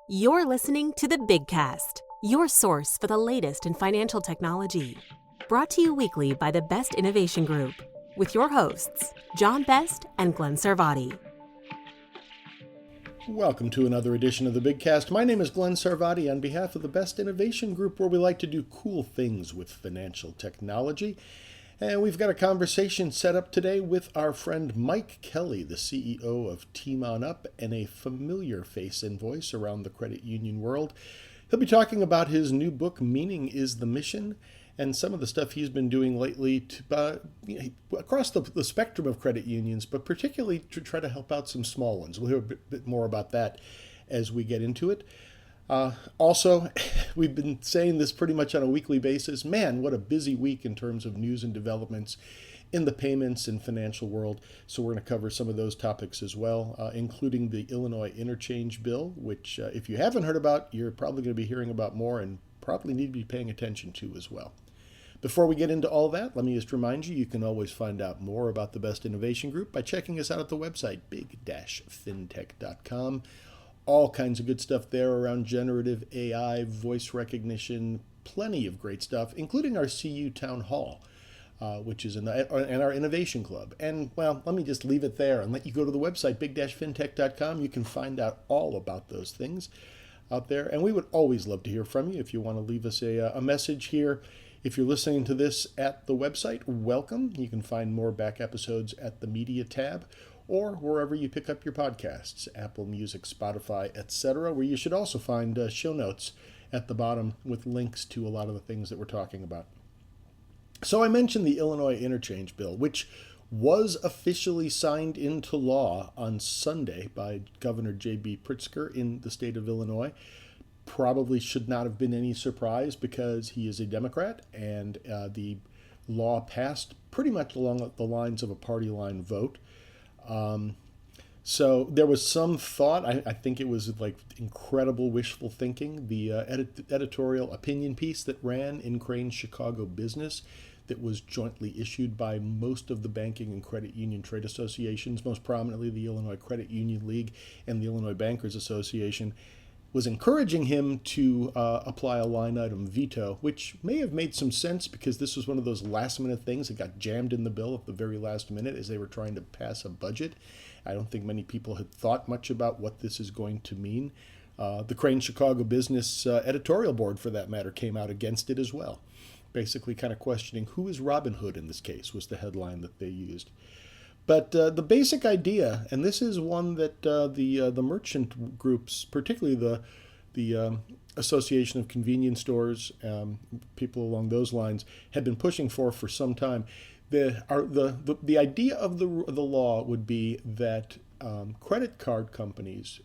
You're listening to the Big Cast, your source for the latest in financial technology. Brought to you weekly by the Best Innovation Group, with your hosts, John Best and Glenn Sarvati. Welcome to another edition of the Big Cast. My name is Glenn Sarvati on behalf of the Best Innovation Group, where we like to do cool things with financial technology. And we've got a conversation set up today with our friend Mike Kelly, the CEO of Team On Up, and a familiar face and voice around the credit union world. He'll be talking about his new book, Meaning is the Mission, and some of the stuff he's been doing lately across the spectrum of credit unions, but particularly to try to help out some small ones. We'll hear a bit more about that as we get into it. Also, we've been saying this pretty much on a weekly basis. Man, what a busy week in terms of news and developments in the payments and financial world. So we're going to cover some of those topics as well, including the Illinois interchange bill, which if you haven't heard about, you're probably going to be hearing about more and probably need to be paying attention to as well. Before we get into all that, let me just remind you, you can always find out more about the Best Innovation Group by checking us out at the website, big-fintech.com. All kinds of good stuff there around generative AI, voice recognition, plenty of great stuff, including our CU Town Hall, which is and our Innovation Club. And, well, let me just leave it there and let you go to the website, big-fintech.com. You can find out all about those things out there. And we would always love to hear from you if you want to leave us a message here. If you're listening to this at the website, welcome. You can find more back episodes at the Media tab, or wherever you pick up your podcasts, Apple Music, Spotify, etc., where you should also find show notes at the bottom with links to a lot of the things that we're talking about. So I mentioned the Illinois interchange bill, which was officially signed into law on Sunday by Governor J.B. Pritzker in the state of Illinois. Probably should not have been any surprise because he is a Democrat, and the law passed pretty much along the lines of a party line vote. So there was some thought, I think it was like incredible wishful thinking, the editorial opinion piece that ran in Crain's Chicago Business that was jointly issued by most of the banking and credit union trade associations, most prominently the Illinois Credit Union League and the Illinois Bankers Association, was encouraging him to apply a line item veto, which may have made some sense because this was one of those last minute things that got jammed in the bill at the very last minute as they were trying to pass a budget. I don't think many people had thought much about what this is going to mean. The Crain Chicago Business editorial board, for that matter, came out against it as well, basically kind of questioning who is Robin Hood in this case was the headline that they used. But the basic idea, and this is one that the merchant groups, particularly the Association of Convenience Stores, people along those lines, had been pushing for some time. The idea of the law would be that credit card companies,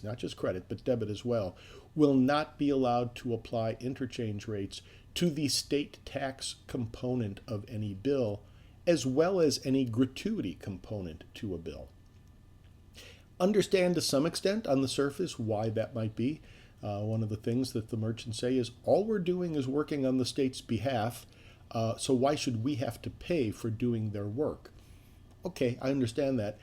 not just credit, but debit as well, will not be allowed to apply interchange rates to the state tax component of any bill, as well as any gratuity component to a bill. Understand to some extent on the surface why that might be. One of the things that the merchants say is all we're doing is working on the state's behalf, so why should we have to pay for doing their work? Okay, I understand that.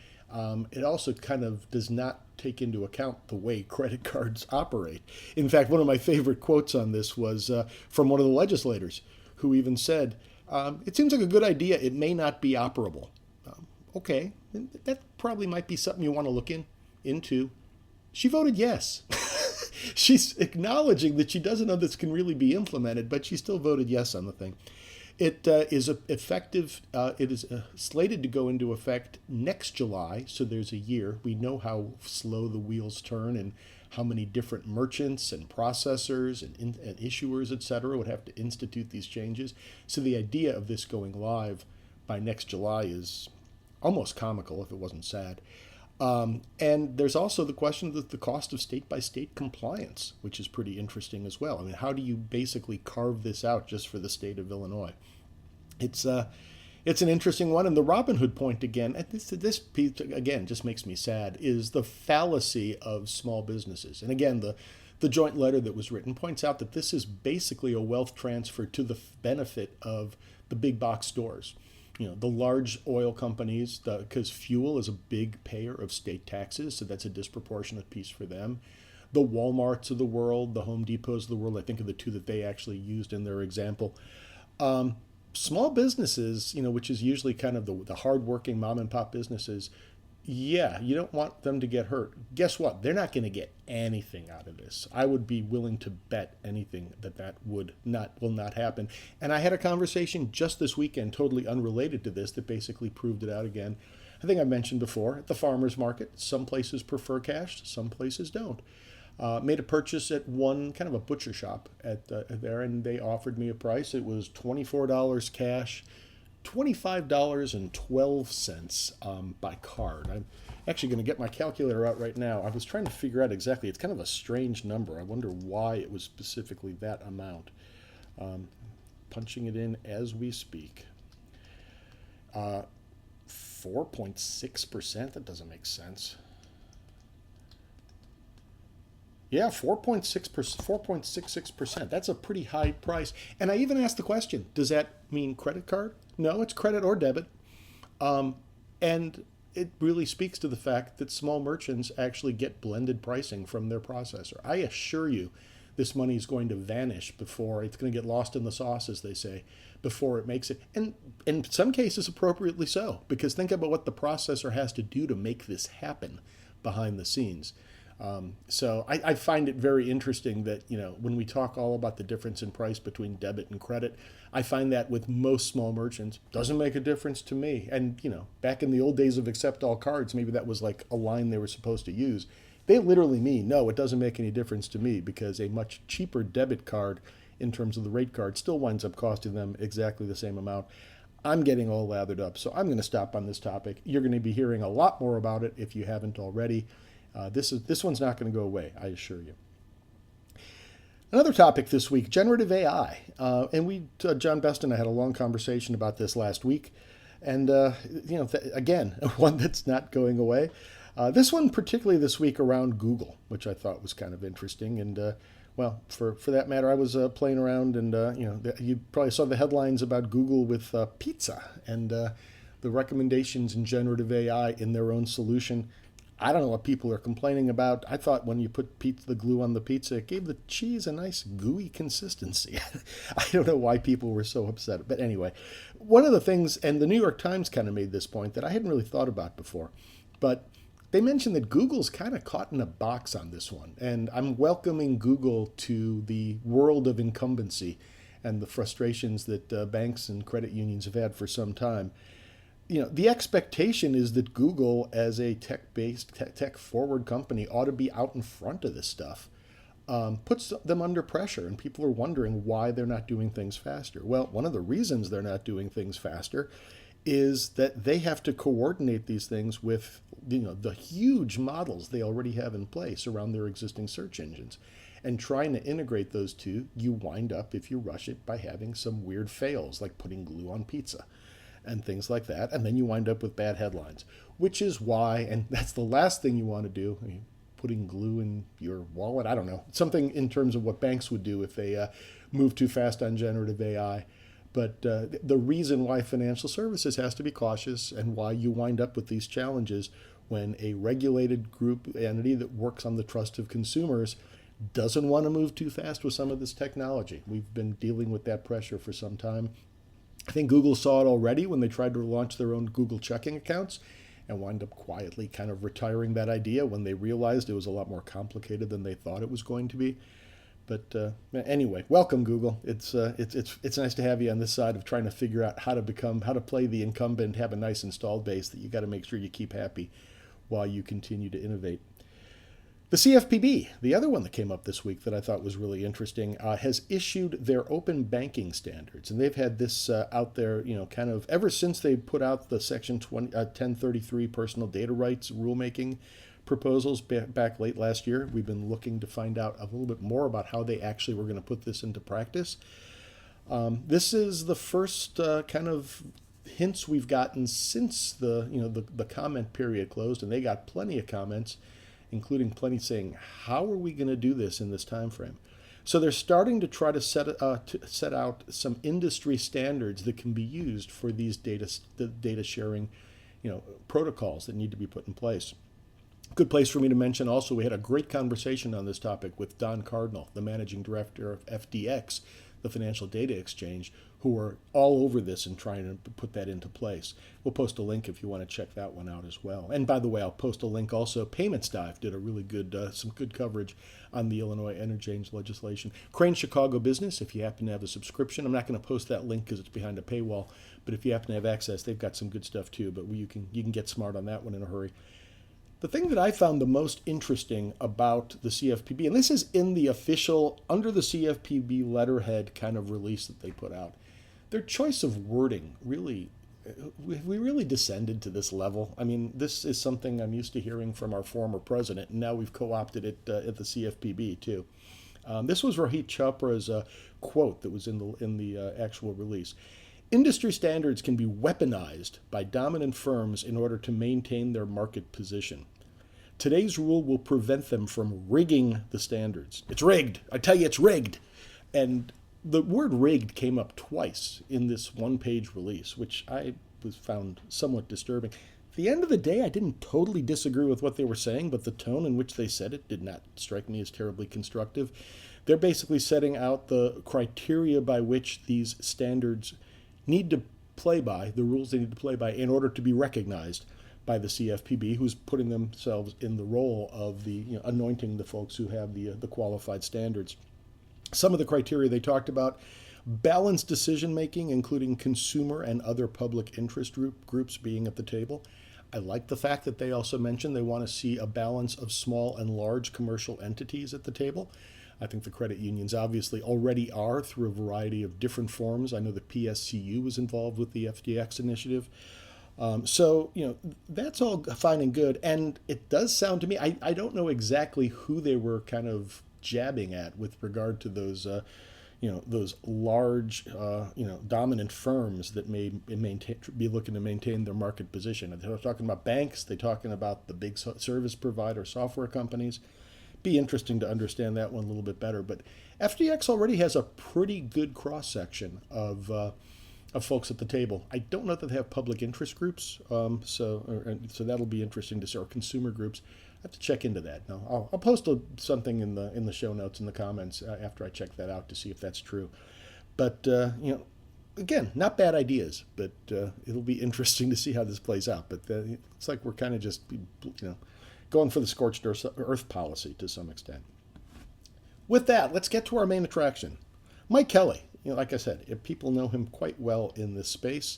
It also kind of does not take into account the way credit cards operate. In fact, one of my favorite quotes on this was from one of the legislators who even said, it seems like a good idea. It may not be operable. Okay, that probably might be something you want to look into. She voted yes. She's acknowledging that she doesn't know this can really be implemented, but she still voted yes on the thing. It is effective. It is slated to go into effect next July, so there's a year. We know how slow the wheels turn and how many different merchants and processors and issuers, et cetera, would have to institute these changes. So the idea of this going live by next July is almost comical if it wasn't sad. And there's also the question of the cost of state-by-state compliance, which is pretty interesting as well. I mean, how do you basically carve this out just for the state of Illinois? It's an interesting one. And the Robin Hood point again, and this piece, again, just makes me sad, is the fallacy of small businesses. And again, the joint letter that was written points out that this is basically a wealth transfer to the benefit of the big box stores. The large oil companies, because fuel is a big payer of state taxes, so that's a disproportionate piece for them. The Walmarts of the world, the Home Depots of the world, I think are the two that they actually used in their example. Small businesses, which is usually kind of the hardworking mom and pop businesses, yeah, you don't want them to get hurt. Guess what? They're not going to get anything out of this. I would be willing to bet anything that will not happen. And I had a conversation just this weekend, totally unrelated to this, that basically proved it out again. I think I mentioned before, at the farmer's market, some places prefer cash, some places don't. Made a purchase at one kind of a butcher shop at there, and they offered me a price. It was $24 cash, $25.12 by card. I'm actually going to get my calculator out right now. I was trying to figure out exactly. It's kind of a strange number. I wonder why it was specifically that amount. Punching it in as we speak. 4.6%? That doesn't make sense. Yeah, 4.66%. That's a pretty high price. And I even asked the question, does that mean credit card? No, it's credit or debit. And it really speaks to the fact that small merchants actually get blended pricing from their processor. I assure you, this money is going to vanish before it's going to get lost in the sauce, as they say, before it makes it. And in some cases, appropriately so, because think about what the processor has to do to make this happen behind the scenes. So I find it very interesting that, when we talk all about the difference in price between debit and credit, I find that with most small merchants, doesn't make a difference to me. And, back in the old days of accept all cards, maybe that was like a line they were supposed to use. They literally mean, no, it doesn't make any difference to me, because a much cheaper debit card in terms of the rate card still winds up costing them exactly the same amount. I'm getting all lathered up, so I'm going to stop on this topic. You're going to be hearing a lot more about it if you haven't already. This one's not going to go away, I assure you. Another topic this week, generative AI. And John Best and I had a long conversation about this last week. And, again, one that's not going away. This one particularly this week around Google, which I thought was kind of interesting. And, for that matter, I was playing around and, you probably saw the headlines about Google with pizza and the recommendations in generative AI in their own solution. I don't know what people are complaining about. I thought when you put the glue on the pizza, it gave the cheese a nice gooey consistency. I don't know why people were so upset. But anyway, one of the things, and the New York Times kind of made this point that I hadn't really thought about before, but they mentioned that Google's kind of caught in a box on this one. And I'm welcoming Google to the world of incumbency and the frustrations that banks and credit unions have had for some time. The expectation is that Google, as a tech-based, tech-forward company, ought to be out in front of this stuff. Puts them under pressure, and people are wondering why they're not doing things faster. Well, one of the reasons they're not doing things faster is that they have to coordinate these things with, the huge models they already have in place around their existing search engines. And trying to integrate those two, you wind up, if you rush it, by having some weird fails, like putting glue on pizza and things like that, and then you wind up with bad headlines, which is why, and that's the last thing you want to do, putting glue in your wallet, I don't know, something in terms of what banks would do if they move too fast on generative AI. But the reason why financial services has to be cautious and why you wind up with these challenges when a regulated group entity that works on the trust of consumers doesn't want to move too fast with some of this technology. We've been dealing with that pressure for some time. I think Google saw it already when they tried to launch their own Google checking accounts and wound up quietly kind of retiring that idea when they realized it was a lot more complicated than they thought it was going to be. But anyway, welcome Google. It's nice to have you on this side of trying to figure out how to play the incumbent, have a nice installed base that you got to make sure you keep happy while you continue to innovate. The CFPB, the other one that came up this week that I thought was really interesting, has issued their open banking standards. And they've had this out there, kind of ever since they put out the Section 1033 personal data rights rulemaking proposals back late last year. We've been looking to find out a little bit more about how they actually were going to put this into practice. This is the first kind of hints we've gotten since the comment period closed, and they got plenty of comments, including plenty saying, how are we going to do this in this time frame? So they're starting to try to set out some industry standards that can be used for these the data sharing, protocols that need to be put in place. Good place for me to mention also, we had a great conversation on this topic with Don Cardinal, the managing director of FDX, the Financial Data Exchange, who are all over this and trying to put that into place. We'll post a link if you want to check that one out as well. And by the way, I'll post a link also. Payments Dive did a really good, some good coverage on the Illinois interchange legislation. Crane Chicago Business, if you happen to have a subscription, I'm not going to post that link because it's behind a paywall, but if you happen to have access, they've got some good stuff too. But you can get smart on that one in a hurry. The thing that I found the most interesting about the CFPB, and this is in the official, under the CFPB letterhead kind of release that they put out, their choice of wording really, we really descended to this level. I mean, this is something I'm used to hearing from our former president, and now we've co-opted it at the CFPB too. This was Rohit Chopra's quote that was in the actual release. Industry standards can be weaponized by dominant firms in order to maintain their market position. Today's rule will prevent them from rigging the standards. It's rigged. I tell you, it's rigged. And the word rigged came up twice in this one-page release, which I found somewhat disturbing. At the end of the day, I didn't totally disagree with what they were saying, but the tone in which they said it did not strike me as terribly constructive. They're basically setting out the criteria by which these standards need to play by, the rules they need to play by, in order to be recognized by the CFPB, who's putting themselves in the role of anointing the folks who have the qualified standards. Some of the criteria they talked about: balanced decision making, including consumer and other public interest groups being at the table. I like the fact that they also mentioned they want to see a balance of small and large commercial entities at the table. I think the credit unions obviously already are through a variety of different forms. I know the PSCU was involved with the FDX initiative. So that's all fine and good. And it does sound to me, I don't know exactly who they were kind of jabbing at with regard to those, those large, dominant firms that may be looking to maintain their market position. They're talking about banks. They're talking about the big service provider software companies. Be interesting to understand that one a little bit better. But FDX already has a pretty good cross-section of folks at the table. I don't know that they have public interest groups, so that'll be interesting to see, or consumer groups. I have to check into that. Now, I'll post something in the show notes in the comments after I check that out to see if that's true. But again, not bad ideas, but it'll be interesting to see how this plays out. But it's like we're kind of just going for the scorched earth policy to some extent. With that, let's get to our main attraction. Mike Kelly, like I said, if people know him quite well in this space.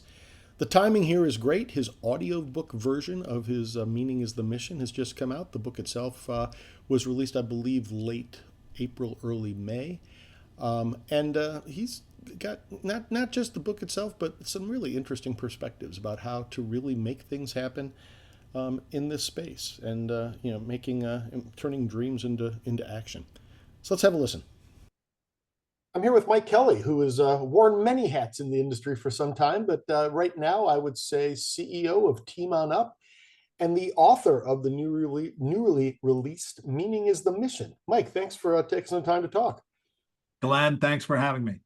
The timing here is great. His audiobook version of his Meaning is the Mission has just come out. The book itself was released, I believe, late April, early May. And he's got not just the book itself, but some really interesting perspectives about how to really make things happen in this space, and turning dreams into action. So let's have a listen. I'm here with Mike Kelly, who has worn many hats in the industry for some time, but right now I would say CEO of Team On Up and the author of the newly released Meaning is the Mission. Mike, thanks for taking some time to talk. Glenn, thanks for having me.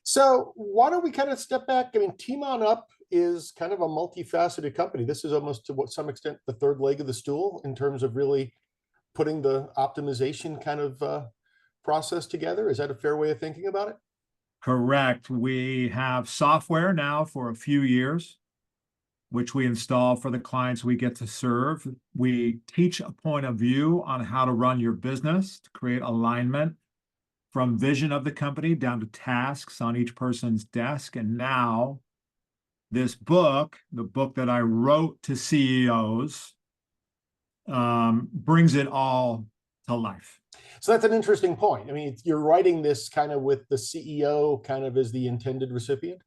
So why don't we kind of step back? I mean, Team On Up is kind of a multifaceted company. This is almost to some extent the third leg of the stool in terms of really putting the optimization kind of process together. Is that a fair way of thinking about it? Correct. We have software now for a few years, which we install for the clients we get to serve. We teach a point of view on how to run your business to create alignment from vision of the company down to tasks on each person's desk. And now this book, the book that I wrote to CEOs, brings it all to life. So that's an interesting point. I mean, you're writing this kind of with the CEO kind of as the intended recipient?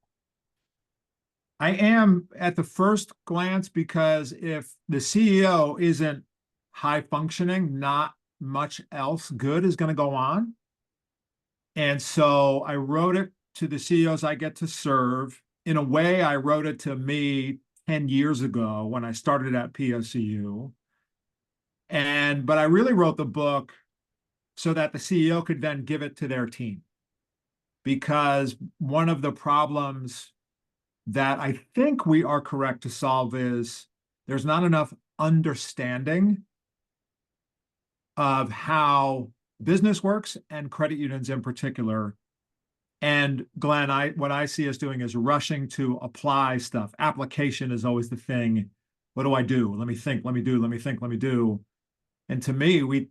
I am at the first glance, because if the CEO isn't high functioning, not much else good is going to go on. And so I wrote it to the CEOs I get to serve. In a way, I wrote it to me 10 years ago when I started at PSCU. But I really wrote the book so that the CEO could then give it to their team. Because one of the problems that I think we are correct to solve is there's not enough understanding of how business works and credit unions in particular. And Glenn, what I see us doing is rushing to apply stuff. Application is always the thing. What do I do? Let me think, let me do, let me think, let me do. And to me,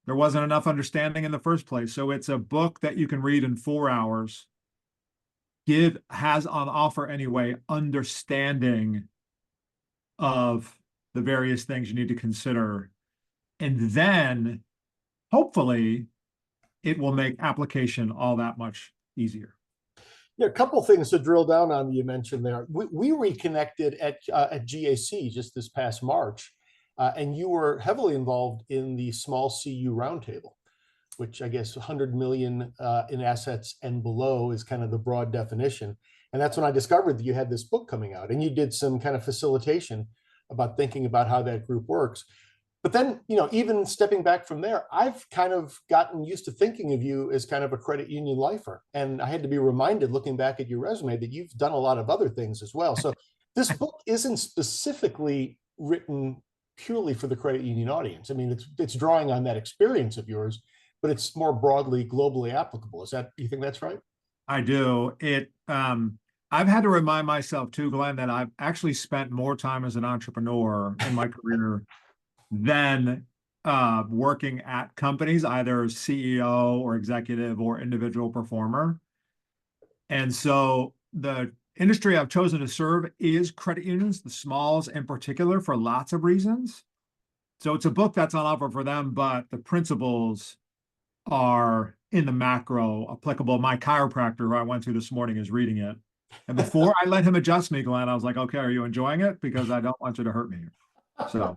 there wasn't enough understanding in the first place. So it's a book that you can read in 4 hours. Has on offer anyway, understanding of the various things you need to consider. And then hopefully it will make application all that much easier. Yeah, a couple things to drill down on you mentioned there. We reconnected at GAC just this past March, and you were heavily involved in the small CU roundtable, which I guess 100 million in assets and below is kind of the broad definition. And that's when I discovered that you had this book coming out, and you did some kind of facilitation about thinking about how that group works. But then, even stepping back from there, I've kind of gotten used to thinking of you as kind of a credit union lifer. And I had to be reminded, looking back at your resume, that you've done a lot of other things as well. So this book isn't specifically written purely for the credit union audience. I mean, it's drawing on that experience of yours, but it's more broadly, globally applicable. You think that's right? I do. I've had to remind myself too, Glenn, that I've actually spent more time as an entrepreneur in my career than working at companies, either CEO or executive or individual performer. And so the industry I've chosen to serve is credit unions, the smalls in particular, for lots of reasons. So it's a book that's on offer for them, but the principles are in the macro applicable. My chiropractor, who I went to this morning, is reading it. And before I let him adjust me, Glenn, I was like, okay, are you enjoying it? Because I don't want you to hurt me. So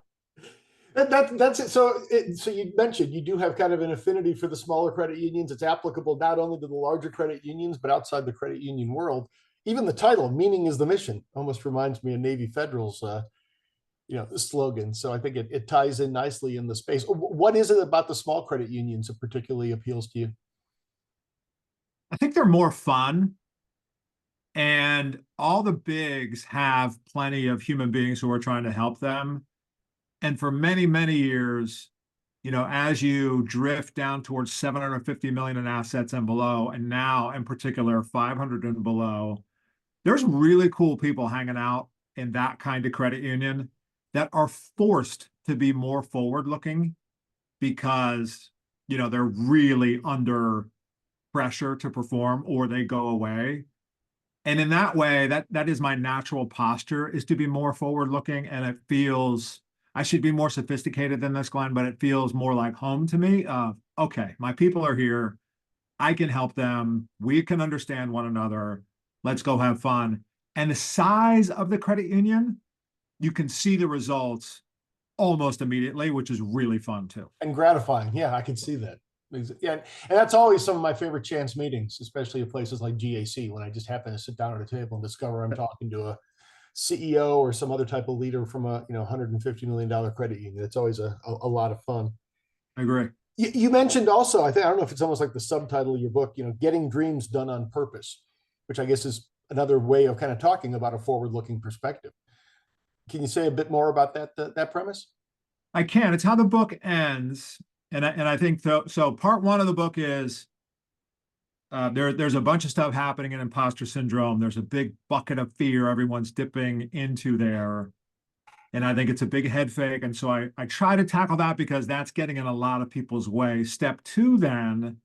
that's it. So you mentioned you do have kind of an affinity for the smaller credit unions. It's applicable not only to the larger credit unions, but outside the credit union world. Even the title, "Meaning is the Mission," almost reminds me of Navy Federal's slogan. So I think it ties in nicely in the space. What is it about the small credit unions that particularly appeals to you? I think they're more fun. And all the bigs have plenty of human beings who are trying to help them. And for many, many years, as you drift down towards 750 million in assets and below, and now in particular 500 and below, there's really cool people hanging out in that kind of credit union that are forced to be more forward-looking because, they're really under pressure to perform or they go away. And in that way, that is my natural posture, is to be more forward-looking. And it feels, I should be more sophisticated than this, Glenn, but it feels more like home to me. Okay, my people are here. I can help them. We can understand one another. Let's go have fun. And the size of the credit union, you can see the results almost immediately, which is really fun too. And gratifying. Yeah, I can see that. Yeah, and that's always some of my favorite chance meetings, especially at places like GAC, when I just happen to sit down at a table and discover I'm talking to a CEO or some other type of leader from a $150 million credit union. It's always a lot of fun. I agree. You mentioned also, I don't know if it's almost like the subtitle of your book, getting dreams done on purpose, which I guess is another way of kind of talking about a forward-looking perspective. Can you say a bit more about that premise? I can. It's how the book ends. And I think so. Part one of the book is there's a bunch of stuff happening in imposter syndrome. There's a big bucket of fear everyone's dipping into there. And I think it's a big head fake. And so I try to tackle that because that's getting in a lot of people's way. Step two, then,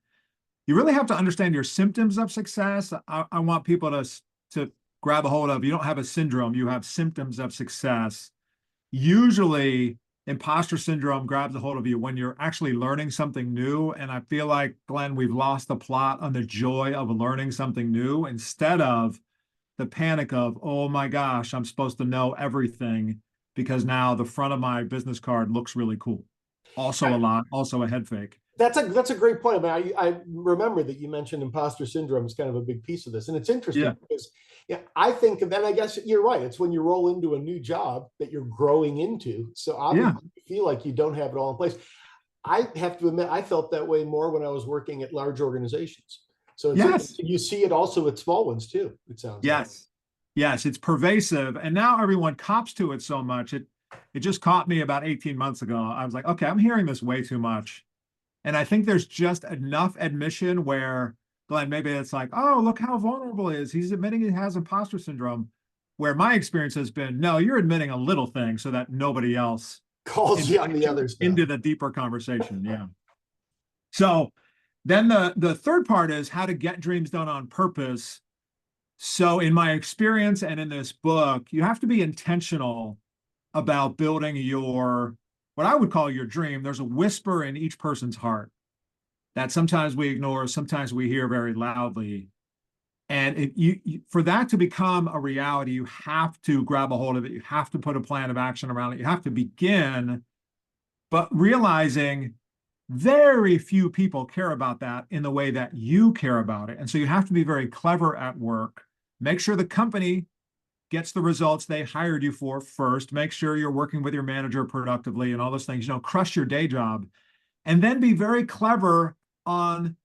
you really have to understand your symptoms of success. I want people to grab a hold of. You don't have a syndrome. You have symptoms of success. Usually, imposter syndrome grabs a hold of you when you're actually learning something new. And I feel like, Glenn, we've lost the plot on the joy of learning something new instead of the panic of, oh my gosh, I'm supposed to know everything because now the front of my business card looks really cool. Also a head fake. That's a great point. I mean, I remember that you mentioned imposter syndrome is kind of a big piece of this. And it's interesting because I think, and then I guess you're right. It's when you roll into a new job that you're growing into. So obviously you feel like you don't have it all in place. I have to admit, I felt that way more when I was working at large organizations. So Yes. you see it also at small ones too, it sounds like. Yes. Yes, it's pervasive. And now everyone cops to it so much. It just caught me about 18 months ago. I was like, okay, I'm hearing this way too much. And I think there's just enough admission where, Glenn, maybe it's like, oh, look how vulnerable he is. He's admitting he has imposter syndrome. Where my experience has been, no, you're admitting a little thing so that nobody else Calls you on the other stuff. into the deeper conversation. Yeah. So then the third part is how to get dreams done on purpose. So in my experience and in this book, you have to be intentional about building your, what I would call your dream. There's a whisper in each person's heart that sometimes we ignore, sometimes we hear very loudly. And for that to become a reality, you have to grab a hold of it. You have to put a plan of action around it. You have to begin, but realizing very few people care about that in the way that you care about it. And so you have to be very clever at work. Make sure the company gets the results they hired you for first. Make sure you're working with your manager productively and all those things. Crush your day job. And then be very clever on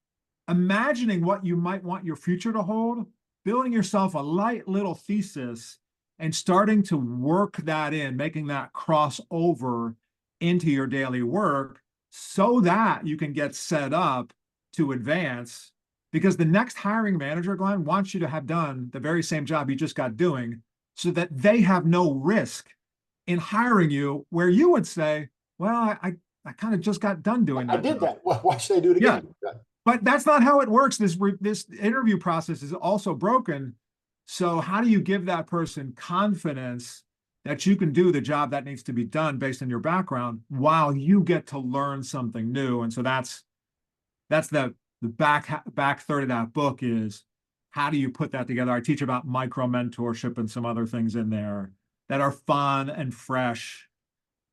imagining what you might want your future to hold, building yourself a light little thesis and starting to work that in, making that cross over into your daily work so that you can get set up to advance. Because the next hiring manager, Glenn, wants you to have done the very same job you just got doing so that they have no risk in hiring you where you would say, well, I kind of just got done doing that. I did that. Why should I do it again? Yeah. But that's not how it works. This interview process is also broken. So how do you give that person confidence that you can do the job that needs to be done based on your background while you get to learn something new? And so that's the back third of that book is how do you put that together? I teach about micro mentorship and some other things in there that are fun and fresh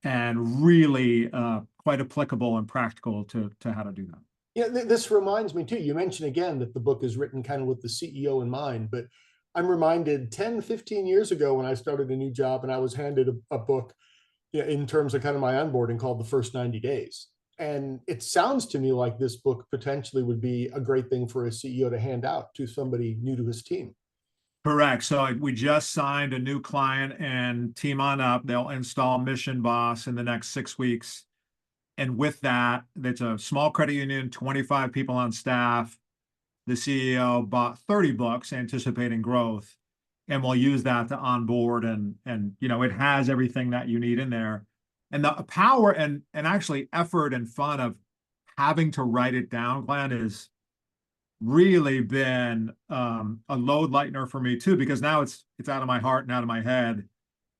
and really quite applicable and practical to how to do that. Yeah, this reminds me too. You mentioned again that the book is written kind of with the CEO in mind, but I'm reminded 10, 15 years ago when I started a new job and I was handed a book in terms of kind of my onboarding called The First 90 Days. And it sounds to me like this book potentially would be a great thing for a CEO to hand out to somebody new to his team. Correct. So we just signed a new client and team on up. They'll install Mission Boss in the next 6 weeks. And with that, it's a small credit union, 25 people on staff. The CEO bought 30 books anticipating growth, and we'll use that to onboard and it has everything that you need in there. And the power and actually effort and fun of having to write it down, Glenn, is really been a load lightener for me too, because now it's out of my heart and out of my head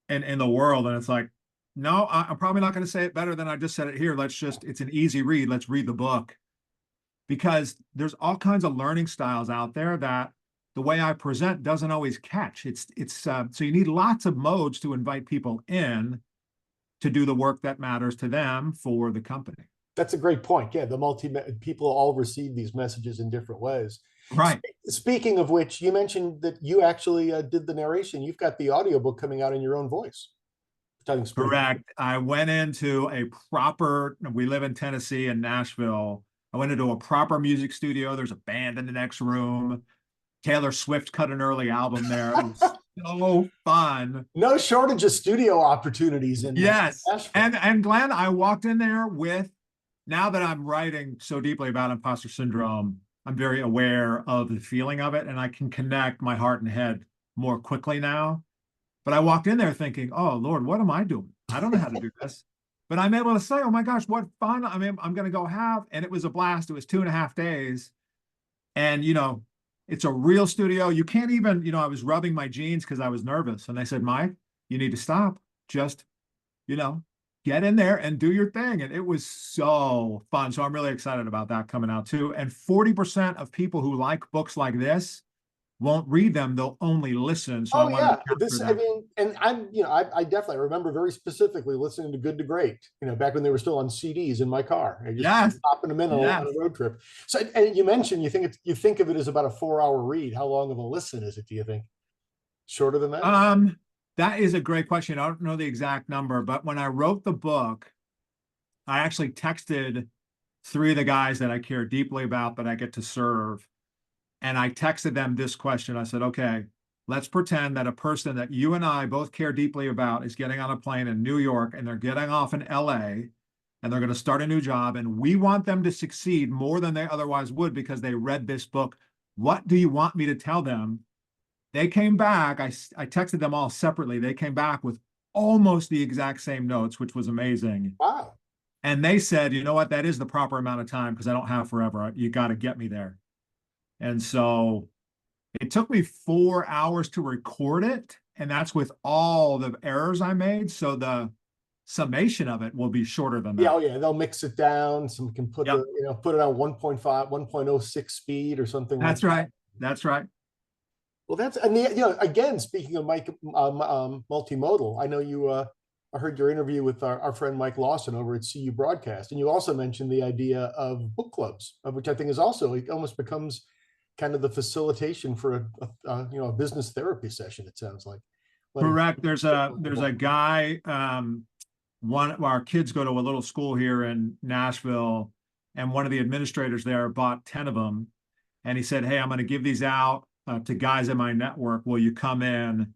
and in the world. And it's like, no, I'm probably not going to say it better than I just said it here. It's an easy read. Let's read the book. Because there's all kinds of learning styles out there that the way I present doesn't always catch. So you need lots of modes to invite people in to do the work that matters to them for the company. That's a great point. Yeah, people all receive these messages in different ways. Right. Speaking of which, you mentioned that you actually did the narration. You've got the audiobook coming out in your own voice. Correct. I went into we live in Tennessee and Nashville. I went into a proper music studio. There's a band in the next room. Taylor Swift cut an early album there. It was so fun. No shortage of studio opportunities in yes. Nashville. And Glenn, I walked in there now that I'm writing so deeply about imposter syndrome, I'm very aware of the feeling of it, and I can connect my heart and head more quickly now. But I walked in there thinking, oh, Lord, what am I doing? I don't know how to do this. But I'm able to say, oh, my gosh, what fun I'm going to go have. And it was a blast. It was 2.5 days. And, it's a real studio. You can't even, I was rubbing my jeans because I was nervous. And they said, Mike, you need to stop. Just, get in there and do your thing. And it was so fun. So I'm really excited about that coming out too. And 40% of people who like books like this won't read them, they'll only listen. So I definitely remember very specifically listening to Good to Great, back when they were still on CDs in my car. I just popping them in on a road trip. So, and you mentioned you think of it as about a 4-hour read. How long of a listen is it, do you think? Shorter than that? That is a great question. I don't know the exact number, but when I wrote the book, I actually texted three of the guys that I care deeply about that I get to serve. And I texted them this question. I said, okay, let's pretend that a person that you and I both care deeply about is getting on a plane in New York and they're getting off in LA and they're going to start a new job. And we want them to succeed more than they otherwise would because they read this book. What do you want me to tell them? They came back. I texted them all separately. They came back with almost the exact same notes, which was amazing. Wow. And they said, you know what? That is the proper amount of time because I don't have forever. You got to get me there. And so it took me 4 hours to record it. And that's with all the errors I made. So the summation of it will be shorter than that. Yeah, oh yeah, they'll mix it down. Some can put Yep. put it on 1.5, 1.06 speed or something. That's right. That's right. Well, again, speaking of multimodal, I know I heard your interview with our friend Mike Lawson over at CU Broadcast, and you also mentioned the idea of book clubs, which I think is also, it almost becomes kind of the facilitation for a business therapy session. It sounds like. Correct. There's a guy. One of our kids go to a little school here in Nashville, and one of the administrators there bought 10 of them, and he said, "Hey, I'm going to give these out to guys in my network. Will you come in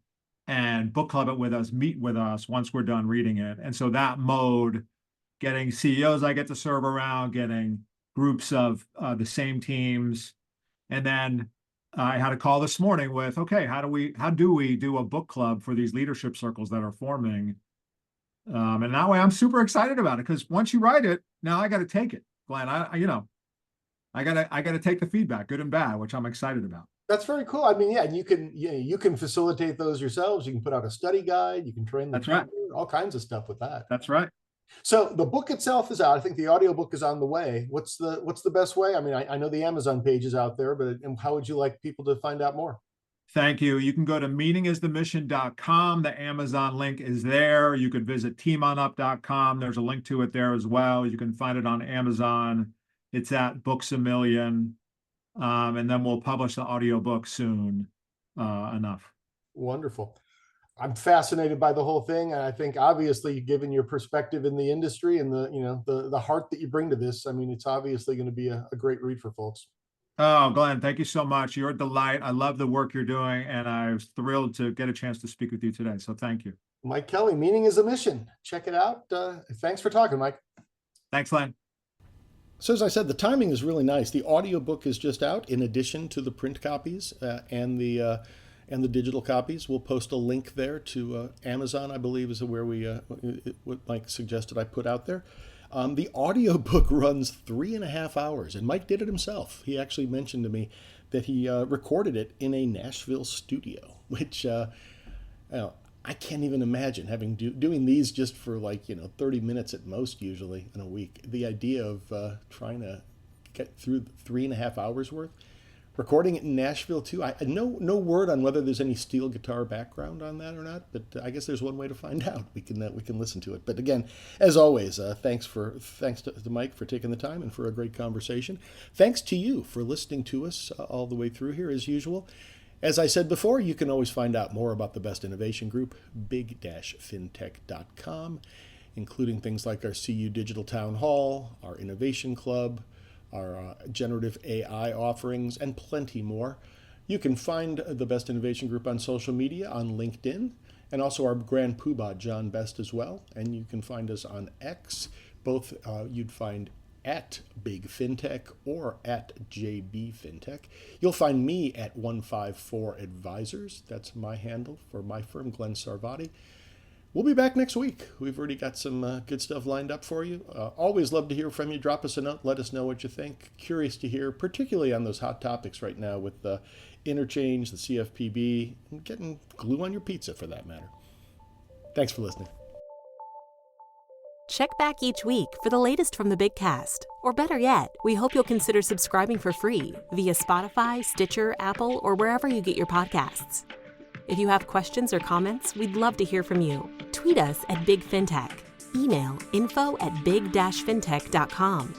and book club it with us, meet with us once we're done reading it?" And so that mode, getting CEOs I get to serve around, getting groups of the same teams. And then I had a call this morning with, okay, how do we do a book club for these leadership circles that are forming? And that way I'm super excited about it because once you write it, now I got to take it, Glenn. I got to take the feedback, good and bad, which I'm excited about. That's very cool. I mean, yeah, and you can facilitate those yourselves. You can put out a study guide. You can train them. That's right. All kinds of stuff with that. That's right. So the book itself is out. I think the audiobook is on the way. What's the best way? I mean, I know the Amazon page is out there, but how would you like people to find out more? Thank you. You can go to meaningisthemission.com. The Amazon link is there. You could visit teamonup.com. There's a link to it there as well. You can find it on Amazon. It's at Books A Million. And then we'll publish the audiobook soon enough. Wonderful. I'm fascinated by the whole thing. And I think obviously, given your perspective in the industry and the heart that you bring to this, I mean, it's obviously going to be a great read for folks. Oh, Glenn, thank you so much. You're a delight. I love the work you're doing, and I was thrilled to get a chance to speak with you today. So thank you. Mike Kelly, Meaning is a Mission. Check it out. Thanks for talking, Mike. Thanks, Glenn. So as I said, the timing is really nice. The audiobook is just out in addition to the print copies and the digital copies. We'll post a link there to Amazon, I believe, is where what Mike suggested I put out there. The audiobook runs 3.5 hours, and Mike did it himself. He actually mentioned to me that he recorded it in a Nashville studio, which I can't even imagine having doing these just for 30 minutes at most usually in a week. The idea of trying to get through 3.5 hours worth. Recording it in Nashville too. I no word on whether there's any steel guitar background on that or not, but I guess there's one way to find out. We can listen to it. But again, as always, thanks to Mike for taking the time and for a great conversation. Thanks to you for listening to us all the way through here as usual. As I said before, you can always find out more about the Best Innovation Group, big-fintech.com, including things like our CU Digital Town Hall, our Innovation Club, our generative AI offerings, and plenty more. You can find the Best Innovation Group on social media, on LinkedIn, and also our Grand Poobah, John Best, as well. And you can find us on X. Both you'd find at Big FinTech or at JB FinTech. You'll find me at 154 Advisors. That's my handle for my firm, Glenn Sarvati. We'll be back next week. We've already got some good stuff lined up for you. Always love to hear from you. Drop us a note. Let us know what you think. Curious to hear, particularly on those hot topics right now with the interchange, the CFPB, and getting glue on your pizza for that matter. Thanks for listening. Check back each week for the latest from the Big Cast. Or better yet, we hope you'll consider subscribing for free via Spotify, Stitcher, Apple, or wherever you get your podcasts. If you have questions or comments, we'd love to hear from you. Tweet us at Big FinTech, email info@big-fintech.com,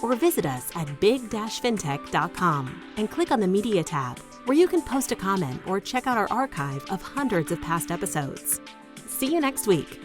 or visit us at big-fintech.com and click on the Media tab, where you can post a comment or check out our archive of hundreds of past episodes. See you next week.